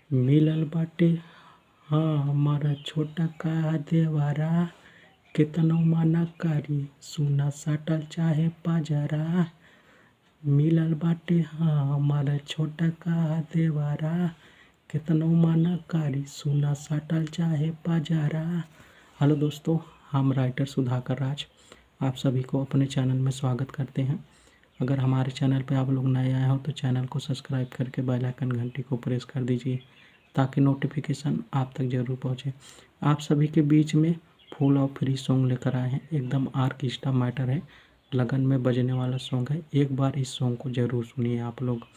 मिलल बाटे हाँ हमारा छोटा का देवरा, केतनो माना करी सुना सटल चाहे पाजरा। मिलल बाटे हाँ हमारा छोटा का देवरा, केतनो माना करी सुना सटल चाहे पाजरा। हेलो दोस्तों, हम राइटर सुधाकर राज आप सभी को अपने चैनल में स्वागत करते हैं। अगर हमारे चैनल पे आप लोग नए आए हो तो चैनल को सब्सक्राइब करके बेल आइकन घंटी को प्रेस कर दीजिए ताकि नोटिफिकेशन आप तक ज़रूर पहुंचे। आप सभी के बीच में फुल और फ्री सॉन्ग लेकर आए हैं, एकदम आर्केस्ट्रा मैटर है, लगन में बजने वाला सॉन्ग है। एक बार इस सॉन्ग को ज़रूर सुनिए आप लोग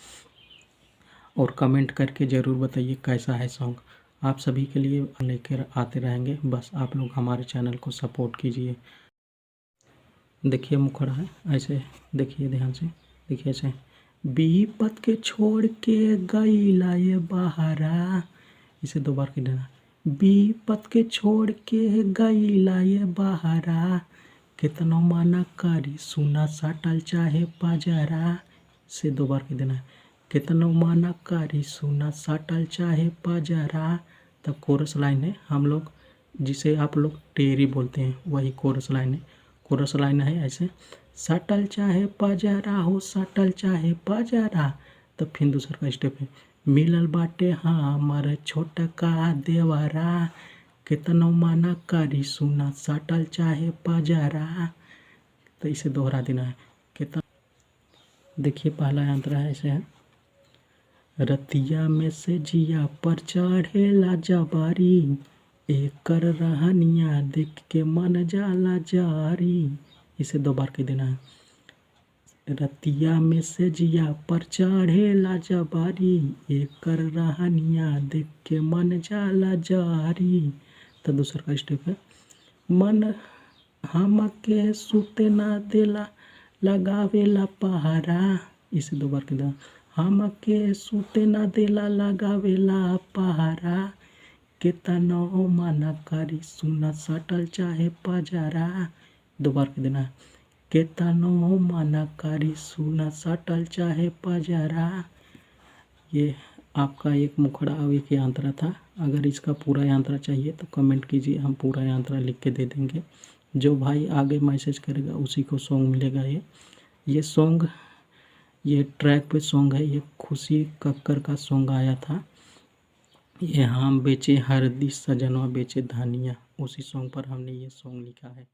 और कमेंट करके ज़रूर बताइए कैसा है सॉन्ग। आप सभी के लिए लेकर आते रहेंगे, बस आप लोग हमारे चैनल को सपोर्ट कीजिए। देखिए मुखड़ा है ऐसे, देखिए ध्यान से, देखिए ऐसे। विपत के छोड़ के गईला ये बहारा, इसे दो बार कह देना। विपत के छोड़ के गईला ये बहारा, कितनो माना करी सुना सटल चाहे पाजरा। इसे दो बार कह देना। कितनो माना करी सुना सटल चाहे पाजरा। तब कोरस लाइन है, हम लोग जिसे आप लोग टेरी बोलते हैं वही कोरस लाइन है। कोरस लाइन है ऐसे, सटल चाहे पाजरा हो सटल चाहे पाजरा। तब फिर दूसरा का स्टेप है, मिलल बाटे हाँ हमारे छोटा का देवरा, कितनो माना करी सुना सटल चाहे पाजरा। तो इसे दोहरा देना है। कितना देखिए पहला अंतरा है ऐसे है, रतिया में से जिया पर चढ़ेला जबारी, एकर रहनिया देख के मन जाला जारी। इसे दो बार कह देना है। रतिया में से जिया पर चढ़ेला जबारी, एकर रहनिया देख के मन जाला जारी। तो दूसरा का स्टेप है, मन हमके सुते ना देला लगावेला पहारा। इसे दो बार कह देना। हमके सुते ना देला लगावेला पहारा, केतनो माना करी सुना सटल चाहे पाजरा। दो बार कह देना। केतनो माना करी सुना सटल चाहे पाजरा। ये आपका एक मुखड़ा और एक यांत्रा था। अगर इसका पूरा यांत्रा चाहिए तो कमेंट कीजिए, हम पूरा यांत्रा लिख के दे देंगे। जो भाई आगे मैसेज करेगा उसी को सॉन्ग मिलेगा। ये सॉन्ग, ये ट्रैक पे सॉन्ग है, ये खुशी कक्कर का सॉन्ग आया था। ये हम बेचे हरदी सजनवा बेचे धनिया, उसी सॉन्ग पर हमने ये सॉन्ग लिखा है।